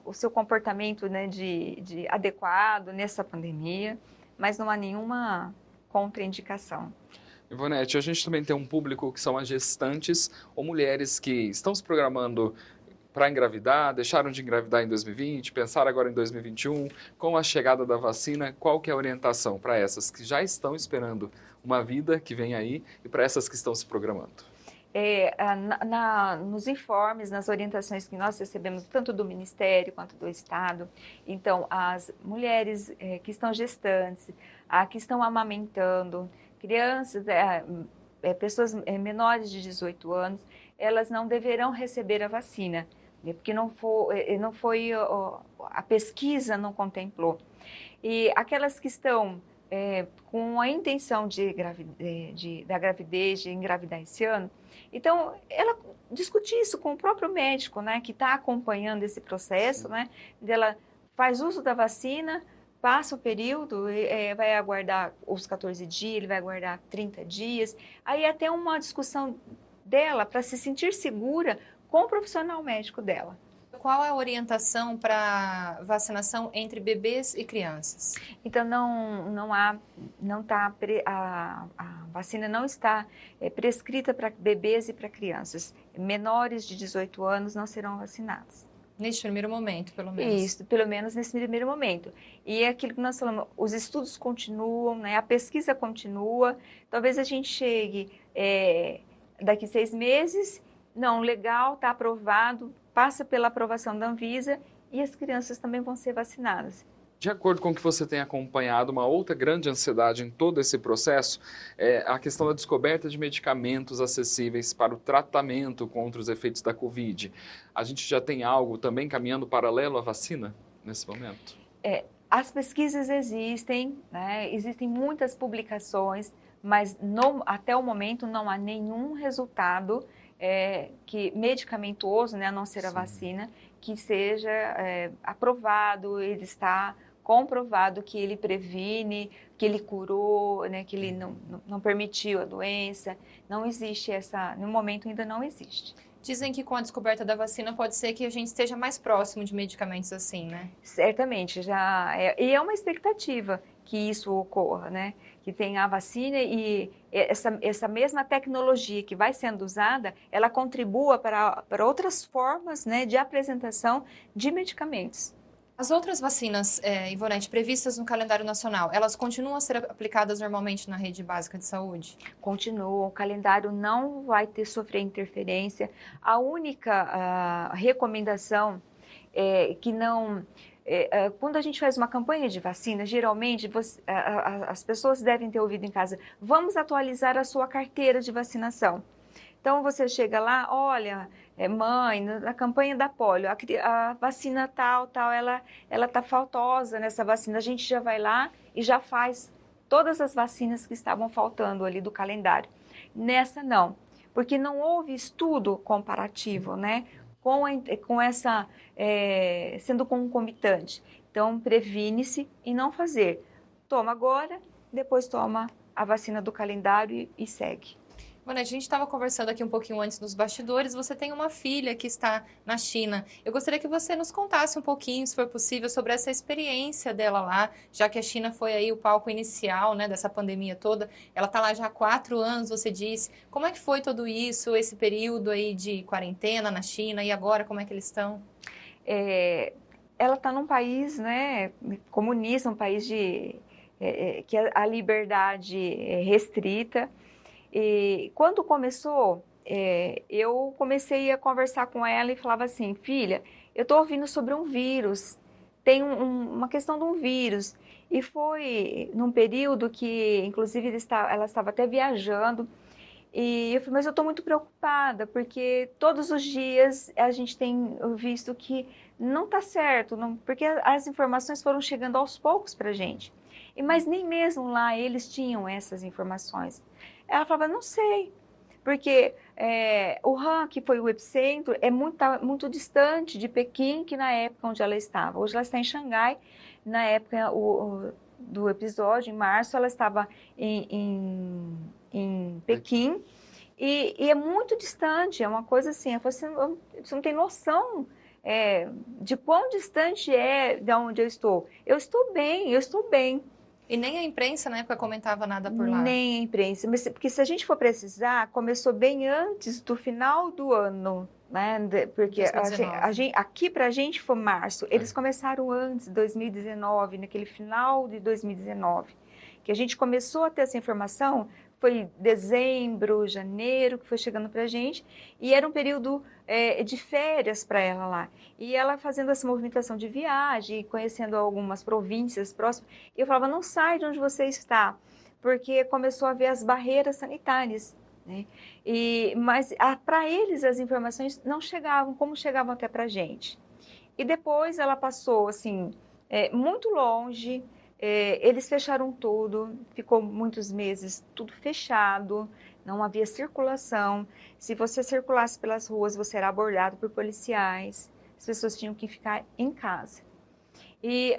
o seu comportamento, né, de adequado nessa pandemia. Mas não há nenhuma contraindicação. Ivonete, a gente também tem um público que são as gestantes ou mulheres que estão se programando para engravidar, deixaram de engravidar em 2020, pensaram agora em 2021, com a chegada da vacina, qual que é a orientação para essas que já estão esperando uma vida que vem aí e para essas que estão se programando? Nos informes, nas orientações que nós recebemos, tanto do Ministério quanto do Estado, então, as mulheres que estão gestantes, que estão amamentando, crianças, pessoas menores de 18 anos, elas não deverão receber a vacina, porque não foi a pesquisa não contemplou. E aquelas que estão com a intenção da gravidez, de engravidar esse ano, então ela discutir isso com o próprio médico, né, que está acompanhando esse processo, né, ela faz uso da vacina, passa o período, vai aguardar os 14 dias, ele vai aguardar 30 dias, aí até uma discussão dela para se sentir segura com o profissional médico dela. Qual é a orientação para vacinação entre bebês e crianças? Então, a vacina não está prescrita para bebês e para crianças. Menores de 18 anos não serão vacinados. Neste primeiro momento, pelo menos. Isso, pelo menos nesse primeiro momento. E é aquilo que nós falamos, os estudos continuam, né? A pesquisa continua. Talvez a gente chegue daqui 6 meses, não, legal, está aprovado, passa pela aprovação da Anvisa e as crianças também vão ser vacinadas. De acordo com o que você tem acompanhado, uma outra grande ansiedade em todo esse processo é a questão da descoberta de medicamentos acessíveis para o tratamento contra os efeitos da Covid. A gente já tem algo também caminhando paralelo à vacina nesse momento? As pesquisas existem, né? Existem muitas publicações, mas até o momento não há nenhum resultado medicamentoso, né, a não ser a vacina, que seja aprovado, ele está comprovado que ele previne, que ele curou, né, que ele não permitiu a doença. Não existe no momento ainda não existe. Dizem que com a descoberta da vacina pode ser que a gente esteja mais próximo de medicamentos assim, né? Certamente, e é uma expectativa que isso ocorra, né? Que tenha a vacina e essa mesma tecnologia que vai sendo usada, ela contribua para outras formas, né, de apresentação de medicamentos. As outras vacinas, Ivonete, previstas no calendário nacional, elas continuam a ser aplicadas normalmente na rede básica de saúde? Continua, o calendário não vai sofrer interferência. A única recomendação é que não... quando a gente faz uma campanha de vacina, geralmente as pessoas devem ter ouvido em casa, vamos atualizar a sua carteira de vacinação. Então, você chega lá, olha, mãe, na campanha da polio, a vacina tal, ela está faltosa nessa vacina. A gente já vai lá e já faz todas as vacinas que estavam faltando ali do calendário. Nessa, não, porque não houve estudo comparativo, né, com essa, sendo concomitante. Então, previne-se em não fazer. Toma agora, depois toma a vacina do calendário e segue. Ivonete, a gente estava conversando aqui um pouquinho antes nos bastidores, você tem uma filha que está na China. Eu gostaria que você nos contasse um pouquinho, se for possível, sobre essa experiência dela lá, já que a China foi aí o palco inicial, né, dessa pandemia toda. Ela está lá já há 4 anos, você disse. Como é que foi tudo isso, esse período aí de quarentena na China, e agora como é que eles estão? Ela está num país, né, comunista, um país que a liberdade é restrita. E quando começou, eu comecei a conversar com ela e falava assim, filha, eu estou ouvindo sobre um vírus, tem uma questão de um vírus. E foi num período que, inclusive, ela estava até viajando, e eu falei, mas eu estou muito preocupada, porque todos os dias a gente tem visto que não está certo, porque as informações foram chegando aos poucos para a gente. Mas nem mesmo lá eles tinham essas informações. Ela falava, não sei, porque Wuhan, que foi o epicentro, tá muito distante de Pequim, que na época onde ela estava. Hoje ela está em Xangai, na época do episódio, em março, ela estava em Pequim, e é muito distante, é uma coisa assim, você não tem noção de quão distante é de onde eu estou. Eu estou bem. E nem a imprensa na época comentava nada por lá? Nem a imprensa, porque se a gente for precisar, começou bem antes do final do ano, né? Porque aqui pra gente foi março, eles começaram antes, 2019, naquele final de 2019, que a gente começou a ter essa informação, foi dezembro, janeiro, que foi chegando pra gente, e era um período de férias para ela lá. E ela fazendo essa movimentação de viagem, conhecendo algumas províncias próximas, eu falava, não sai de onde você está, porque começou a ver as barreiras sanitárias, né? Mas para eles as informações não chegavam como chegavam até para a gente. E depois ela passou, assim, muito longe. Eles fecharam tudo, ficou muitos meses tudo fechado, não havia circulação. Se você circulasse pelas ruas, você era abordado por policiais, as pessoas tinham que ficar em casa. E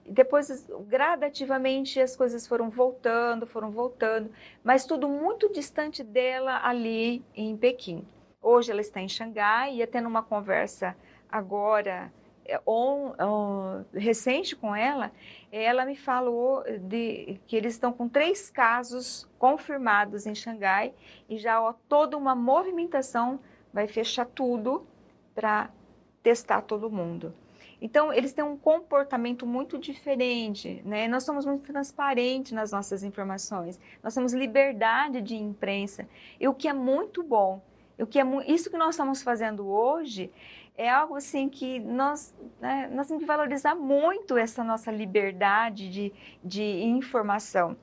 depois, gradativamente, as coisas foram voltando, mas tudo muito distante dela ali em Pequim. Hoje ela está em Xangai e até numa conversa agora, recente com ela me falou que eles estão com 3 casos confirmados em Xangai e já toda uma movimentação vai fechar tudo para testar todo mundo. Então, eles têm um comportamento muito diferente, né? Nós somos muito transparentes nas nossas informações, nós temos liberdade de imprensa, e o que é muito bom, isso que nós estamos fazendo hoje é algo assim que nós temos que valorizar muito essa nossa liberdade de informação.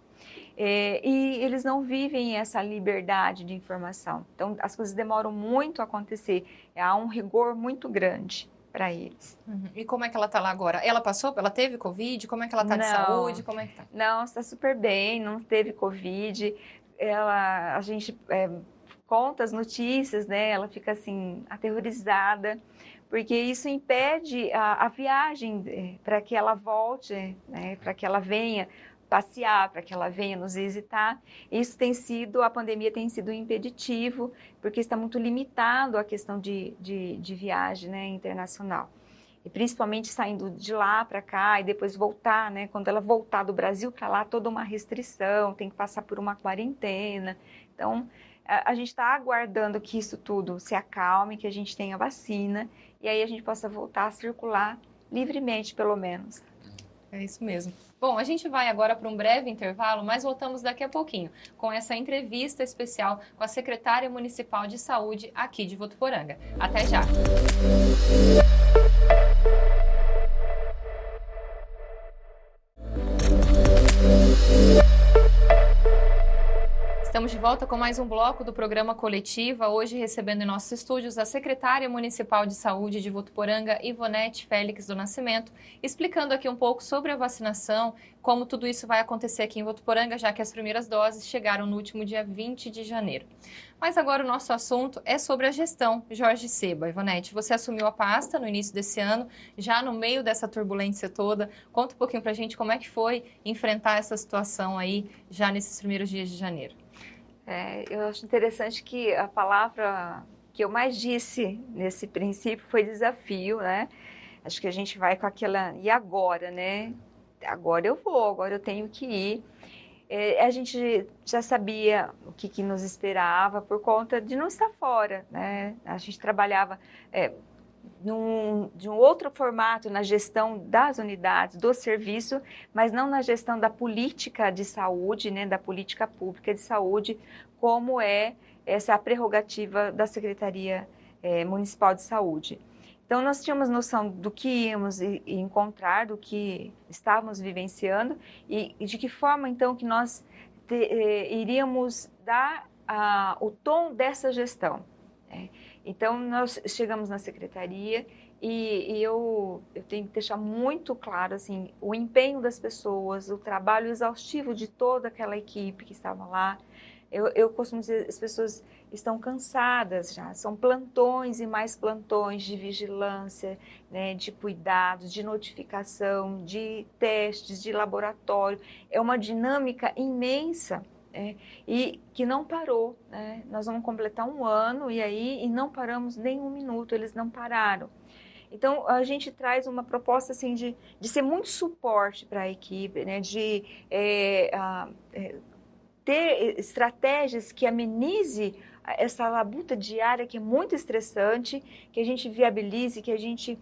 E eles não vivem essa liberdade de informação. Então, as coisas demoram muito a acontecer. Há um rigor muito grande para eles. Uhum. E como é que ela está lá agora? Ela teve Covid? Como é que ela está de saúde? Como é que tá? Não, está super bem, não teve Covid. A gente conta as notícias, né? Ela fica assim, aterrorizada, porque isso impede a viagem para que ela volte, né? Para que ela venha passear, para que ela venha nos visitar. Isso a pandemia tem sido um impeditivo, porque está muito limitado a questão de viagem, né, internacional. E principalmente saindo de lá para cá e depois voltar, né? Quando ela voltar do Brasil para lá, toda uma restrição, tem que passar por uma quarentena. Então, a gente está aguardando que isso tudo se acalme, que a gente tenha vacina, e aí a gente possa voltar a circular livremente, pelo menos. É isso mesmo. Bom, a gente vai agora para um breve intervalo, mas voltamos daqui a pouquinho com essa entrevista especial com a secretária municipal de saúde aqui de Votuporanga. Até já! Estamos de volta com mais um bloco do programa Coletiva, hoje recebendo em nossos estúdios a secretária municipal de saúde de Votuporanga, Ivonete Félix do Nascimento, explicando aqui um pouco sobre a vacinação, como tudo isso vai acontecer aqui em Votuporanga, já que as primeiras doses chegaram no último dia 20 de janeiro. Mas agora o nosso assunto é sobre a gestão Jorge Seba. Ivonete, você assumiu a pasta no início desse ano, já no meio dessa turbulência toda. Conta um pouquinho pra gente como é que foi enfrentar essa situação aí, já nesses primeiros dias de janeiro. Eu acho interessante que a palavra que eu mais disse nesse princípio foi desafio, né? Acho que a gente vai com aquela, e agora, né? Agora eu vou, agora eu tenho que ir. A gente já sabia o que nos esperava por conta de não estar fora, né? A gente trabalhava de um outro formato na gestão das unidades, do serviço, mas não na gestão da política de saúde, né, da política pública de saúde, como essa a prerrogativa da Secretaria Municipal de Saúde. Então, nós tínhamos noção do que íamos encontrar, do que estávamos vivenciando e de que forma, então, que nós iríamos dar o tom dessa gestão. Então, nós chegamos na secretaria e eu tenho que deixar muito claro assim, o empenho das pessoas, o trabalho exaustivo de toda aquela equipe que estava lá. Eu costumo dizer, as pessoas estão cansadas já, são plantões e mais plantões de vigilância, né, de cuidados, de notificação, de testes, de laboratório. É uma dinâmica imensa. E que não parou, né? Nós vamos completar um ano e não paramos nem um minuto, eles não pararam. Então, a gente traz uma proposta assim, de ser muito suporte para a equipe, né? De ter estratégias que amenize essa labuta diária que é muito estressante, que a gente viabilize, que a gente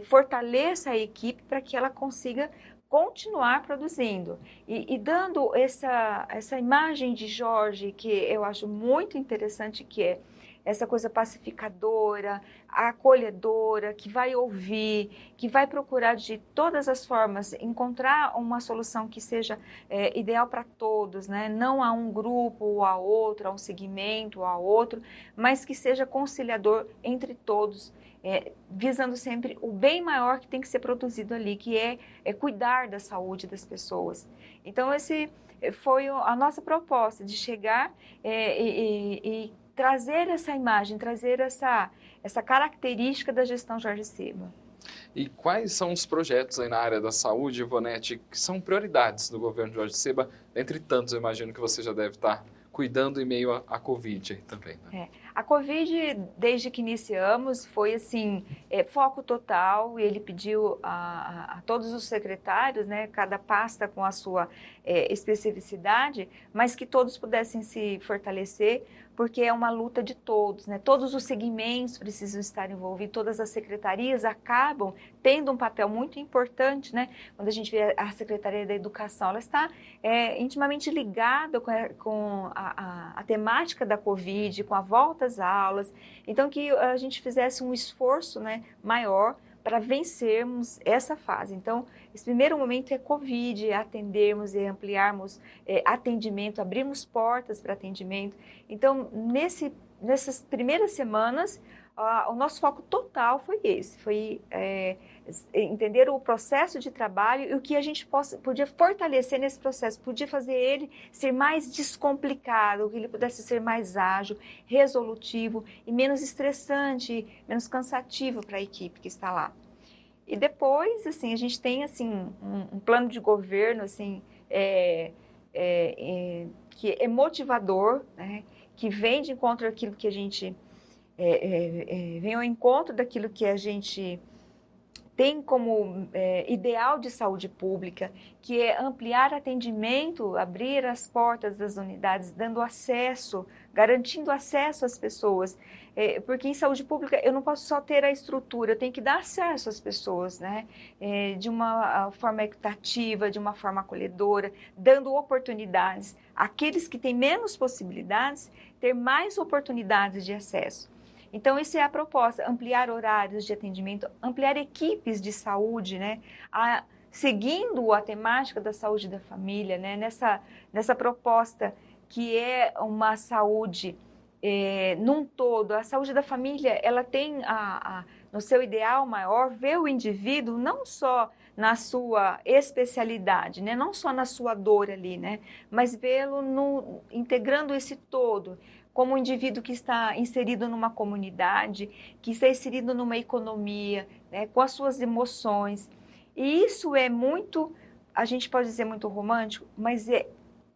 fortaleça a equipe para que ela consiga continuar produzindo e dando essa imagem de Jorge, que eu acho muito interessante, que é essa coisa pacificadora, acolhedora, que vai ouvir, que vai procurar de todas as formas encontrar uma solução que seja ideal para todos, né? Não a um grupo ou a outro, a um segmento ou a outro, mas que seja conciliador entre todos, visando sempre o bem maior que tem que ser produzido ali, que é cuidar da saúde das pessoas. Então, esse foi a nossa proposta, de chegar e trazer essa imagem, trazer essa característica da gestão Jorge Seba. E quais são os projetos aí na área da saúde, Ivonete, que são prioridades do governo Jorge Seba? Entre tantos, eu imagino que você já deve estar cuidando em meio à Covid também, né? A Covid, desde que iniciamos, foi assim, foco total, e ele pediu a todos os secretários, né, cada pasta com a sua especificidade, mas que todos pudessem se fortalecer, porque é uma luta de todos, né? Todos os segmentos precisam estar envolvidos, todas as secretarias acabam tendo um papel muito importante, né? Quando a gente vê a Secretaria da Educação, ela está intimamente ligada com a temática da Covid, com a volta às aulas. Então, que a gente fizesse um esforço, né, maior para vencermos essa fase. Então, esse primeiro momento é Covid, é atendermos e ampliarmos atendimento, abrirmos portas para atendimento. Então, nessas primeiras semanas, o nosso foco total foi esse, foi entender o processo de trabalho e o que a gente podia fortalecer nesse processo, podia fazer ele ser mais descomplicado, que ele pudesse ser mais ágil, resolutivo e menos estressante, menos cansativo para a equipe que está lá. E depois, assim, a gente tem assim um plano de governo assim que é motivador, né? Que vem de encontro àquilo que a gente vem ao encontro daquilo que a gente tem como ideal de saúde pública, que é ampliar atendimento, abrir as portas das unidades, dando acesso, garantindo acesso às pessoas, porque em saúde pública eu não posso só ter a estrutura, eu tenho que dar acesso às pessoas, né? De uma forma equitativa, de uma forma acolhedora, dando oportunidades. Aqueles que têm menos possibilidades, ter mais oportunidades de acesso. Então, isso é a proposta, ampliar horários de atendimento, ampliar equipes de saúde, né? Seguindo a temática da saúde da família, né? Nessa proposta que é uma saúde num todo. A saúde da família, ela tem no seu ideal maior, ver o indivíduo não só na sua especialidade, né? Não só na sua dor ali, né? Mas vê-lo integrando esse todo, como um indivíduo que está inserido numa comunidade, que está inserido numa economia, né, com as suas emoções. E isso é muito, a gente pode dizer muito romântico, mas é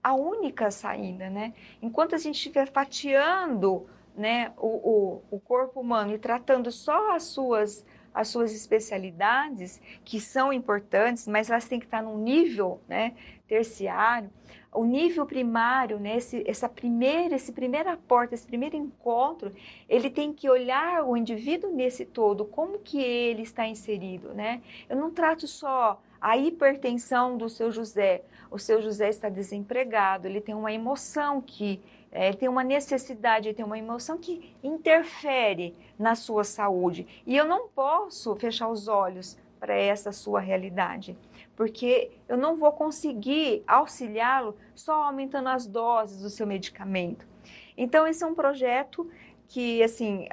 a única saída, né? Enquanto a gente estiver fatiando, né, o corpo humano e tratando só as suas especialidades, que são importantes, mas elas têm que estar num nível, né, terciário. O nível primário, né, esse primeiro aporte, esse primeiro encontro, ele tem que olhar o indivíduo nesse todo, como que ele está inserido, né? Eu não trato só a hipertensão do seu José. O seu José está desempregado, ele tem uma emoção ele tem uma necessidade, ele tem uma emoção que interfere na sua saúde. E eu não posso fechar os olhos para essa sua realidade, porque eu não vou conseguir auxiliá-lo só aumentando as doses do seu medicamento. Então, esse é um projeto que, assim,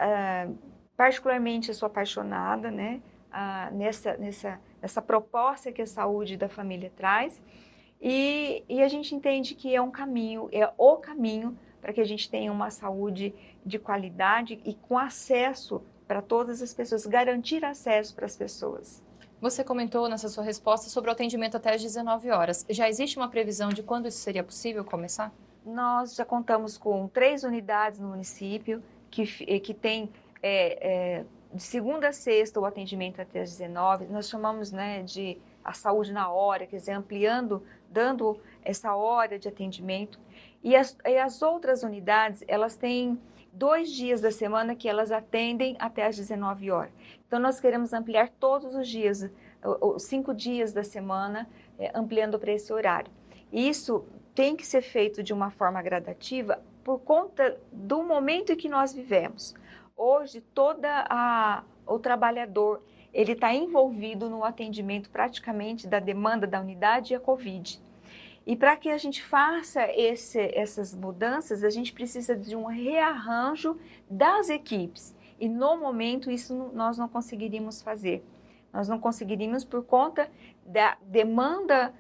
particularmente eu sou apaixonada, né, nessa proposta que a saúde da família traz, e a gente entende que é o caminho para que a gente tenha uma saúde de qualidade e com acesso para todas as pessoas, garantir acesso para as pessoas. Você comentou nessa sua resposta sobre o atendimento até às 19 horas. Já existe uma previsão de quando isso seria possível começar? Nós já contamos com 3 unidades no município que tem de segunda a sexta o atendimento até às 19. Nós chamamos, né, de a saúde na hora, quer dizer, ampliando, dando essa hora de atendimento. E as outras unidades, elas têm 2 dias da semana que elas atendem até às 19 horas. Então, nós queremos ampliar todos os dias, os 5 dias da semana, ampliando para esse horário. E isso tem que ser feito de uma forma gradativa por conta do momento em que nós vivemos. Hoje, o trabalhador, ele está envolvido no atendimento praticamente da demanda da unidade e a Covid. E para que a gente faça essas mudanças, a gente precisa de um rearranjo das equipes. E no momento isso nós não conseguiríamos fazer. Nós não conseguiríamos por conta da demanda,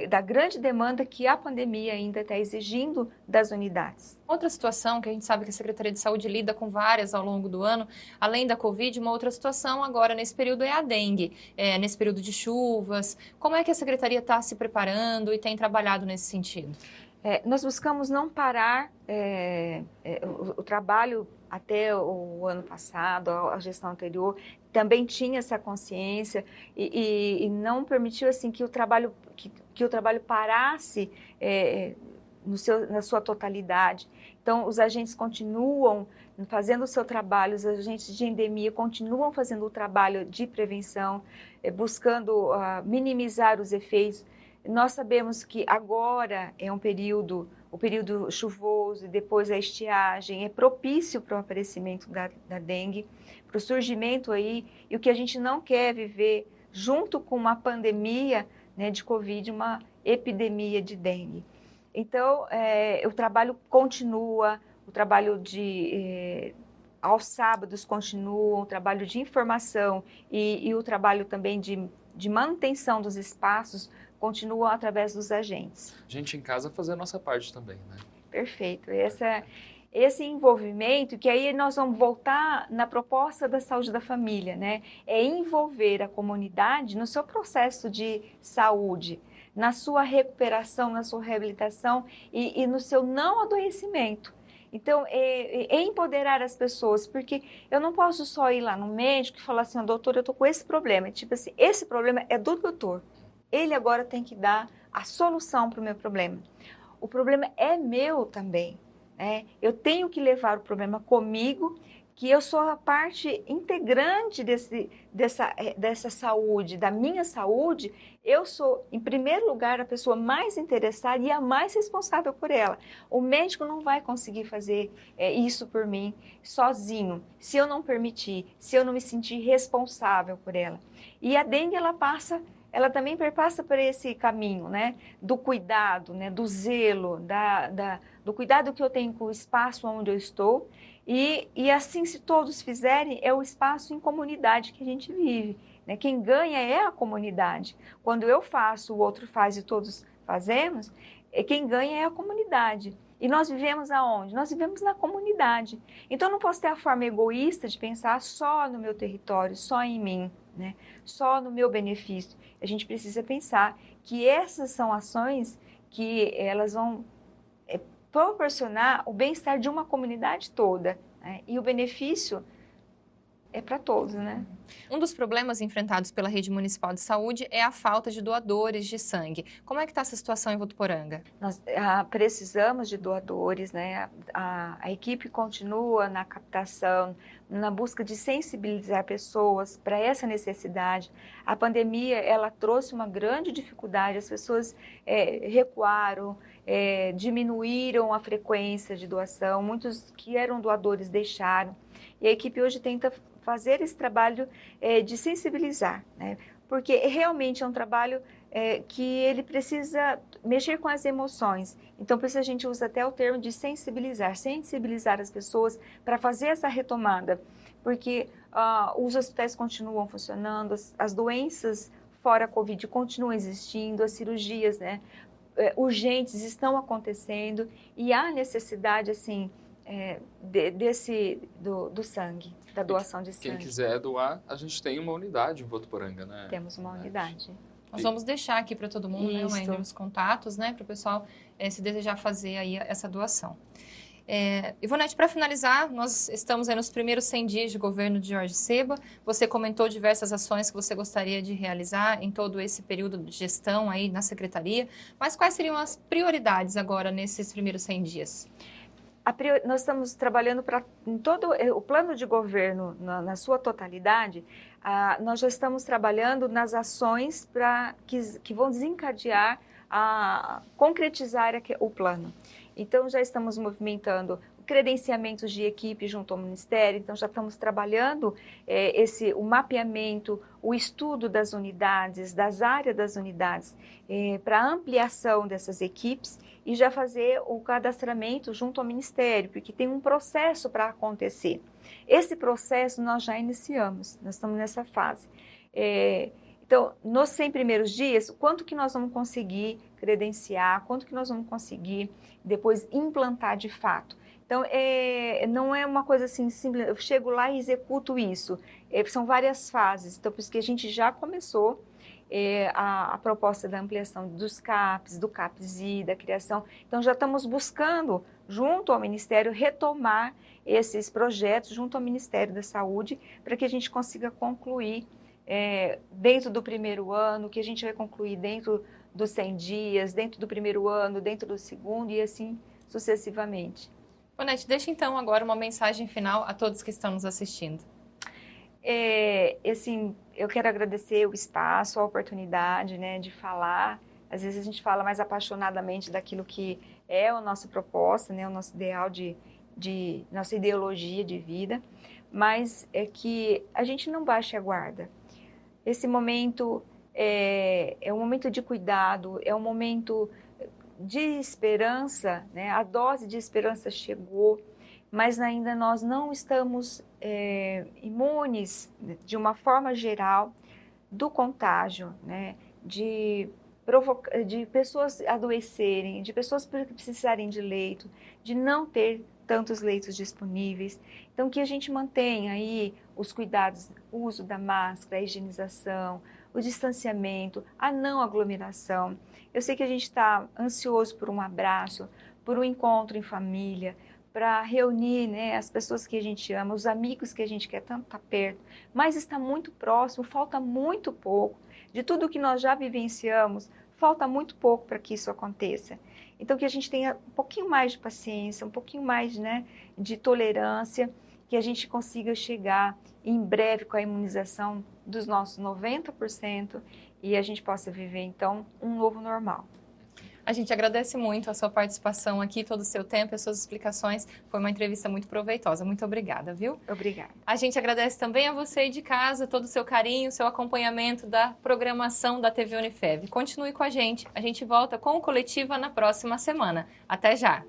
da grande demanda que a pandemia ainda está exigindo das unidades. Outra situação que a gente sabe que a Secretaria de Saúde lida com várias ao longo do ano, além da Covid, uma outra situação agora nesse período é a dengue, nesse período de chuvas. Como é que a Secretaria está se preparando e tem trabalhado nesse sentido? Nós buscamos não parar o trabalho até o ano passado, a gestão anterior, também tinha essa consciência e não permitiu assim, que o trabalho parasse na sua totalidade. Então, os agentes continuam fazendo o seu trabalho, os agentes de endemia continuam fazendo o trabalho de prevenção, buscando minimizar os efeitos. Nós sabemos que agora é o período chuvoso e depois a estiagem é propício para o aparecimento da dengue, para o surgimento aí, e o que a gente não quer viver junto com uma pandemia, né, de Covid, uma epidemia de dengue. Então, o trabalho continua, o trabalho aos sábados continua, o trabalho de informação e o trabalho também de manutenção dos espaços continuam através dos agentes. A gente em casa fazer a nossa parte também, né? Perfeito. Esse envolvimento, que aí nós vamos voltar na proposta da saúde da família, né? É envolver a comunidade no seu processo de saúde, na sua recuperação, na sua reabilitação e no seu não adoecimento. Então, é empoderar as pessoas, porque eu não posso só ir lá no médico e falar assim, doutor, eu estou com esse problema. Tipo assim, esse problema é do doutor. Ele agora tem que dar a solução para o meu problema. O problema é meu também, né? Eu tenho que levar o problema comigo, que eu sou a parte integrante dessa saúde, da minha saúde. Eu sou, em primeiro lugar, a pessoa mais interessada e a mais responsável por ela. O médico não vai conseguir fazer isso por mim sozinho, se eu não permitir, se eu não me sentir responsável por ela. E a dengue, ela também perpassa por esse caminho, né? Do cuidado, né? Do zelo, do cuidado que eu tenho com o espaço onde eu estou. E assim, se todos fizerem, é o espaço em comunidade que a gente vive, né? Quem ganha é a comunidade. Quando eu faço, o outro faz e todos fazemos, quem ganha é a comunidade. E nós vivemos aonde? Nós vivemos na comunidade. Então, eu não posso ter a forma egoísta de pensar só no meu território, só em mim, né? Só no meu benefício. A gente precisa pensar que essas são ações que elas vão proporcionar o bem-estar de uma comunidade toda, né? E o benefício é para todos, né? Um dos problemas enfrentados pela Rede Municipal de Saúde é a falta de doadores de sangue. Como é que está essa situação em Votuporanga? Nós precisamos de doadores, né? A equipe continua na captação, na busca de sensibilizar pessoas para essa necessidade. A pandemia, ela trouxe uma grande dificuldade, as pessoas recuaram, diminuíram a frequência de doação, muitos que eram doadores deixaram. E a equipe hoje tenta fazer esse trabalho de sensibilizar, né? Porque realmente é um trabalho que ele precisa mexer com as emoções. Então, por isso a gente usa até o termo de sensibilizar as pessoas para fazer essa retomada. Porque os hospitais continuam funcionando, as doenças fora a Covid continuam existindo, as cirurgias, né, urgentes estão acontecendo e há necessidade, assim, do sangue, da doação de sangue. Quem quiser doar, a gente tem uma unidade em Votuporanga, né? Temos uma unidade. Nós vamos deixar aqui para todo mundo, né, Wender, os contatos, né, para o pessoal, se desejar fazer aí essa doação. Ivonete, para finalizar, nós estamos aí nos primeiros 100 dias de governo de Jorge Seba. Você comentou diversas ações que você gostaria de realizar em todo esse período de gestão aí na secretaria, mas quais seriam as prioridades agora nesses primeiros 100 dias? Nós estamos trabalhando em todo o plano de governo, na sua totalidade, nós já estamos trabalhando nas ações que vão desencadear, concretizar o plano. Então, já estamos movimentando credenciamentos de equipe junto ao Ministério, então já estamos trabalhando o mapeamento, o estudo das unidades, das áreas das unidades, para ampliação dessas equipes e já fazer o cadastramento junto ao Ministério, porque tem um processo para acontecer. Esse processo nós já iniciamos, nós estamos nessa fase. Então, nos 100 primeiros dias, quanto que nós vamos conseguir credenciar, quanto que nós vamos conseguir depois implantar de fato? Então, não é uma coisa assim simples, eu chego lá e executo isso. São várias fases, então por isso que a gente já começou a proposta da ampliação dos CAPs, do CAPS-I, da criação. Então, já estamos buscando, junto ao Ministério, retomar esses projetos junto ao Ministério da Saúde, para que a gente consiga concluir dentro do primeiro ano, que a gente vai concluir dentro dos 100 dias, dentro do primeiro ano, dentro do segundo e assim sucessivamente. Ivonete, deixa então agora uma mensagem final a todos que estão nos assistindo. Assim, eu quero agradecer o espaço, a oportunidade, né, de falar. Às vezes a gente fala mais apaixonadamente daquilo que é a nossa proposta, né, o nosso ideal nossa ideologia de vida, mas é que a gente não baixe a guarda. Esse momento é um momento de cuidado, é um momento de esperança, né? A dose de esperança chegou, mas ainda nós não estamos imunes, de uma forma geral, do contágio, né? De pessoas adoecerem, de pessoas precisarem de leito, de não ter tantos leitos disponíveis. Então, que a gente mantenha aí os cuidados, o uso da máscara, a higienização, o distanciamento, a não aglomeração. Eu sei que a gente está ansioso por um abraço, por um encontro em família, para reunir, né, as pessoas que a gente ama, os amigos que a gente quer tanto estar perto, mas está muito próximo, falta muito pouco. De tudo que nós já vivenciamos, falta muito pouco para que isso aconteça. Então, que a gente tenha um pouquinho mais de paciência, um pouquinho mais, né, de tolerância, que a gente consiga chegar em breve com a imunização dos nossos 90% e a gente possa viver, então, um novo normal. A gente agradece muito a sua participação aqui, todo o seu tempo, as suas explicações. Foi uma entrevista muito proveitosa. Muito obrigada, viu? Obrigada. A gente agradece também a você aí de casa, todo o seu carinho, seu acompanhamento da programação da TV Unifev. Continue com a gente. A gente volta com o Coletiva na próxima semana. Até já!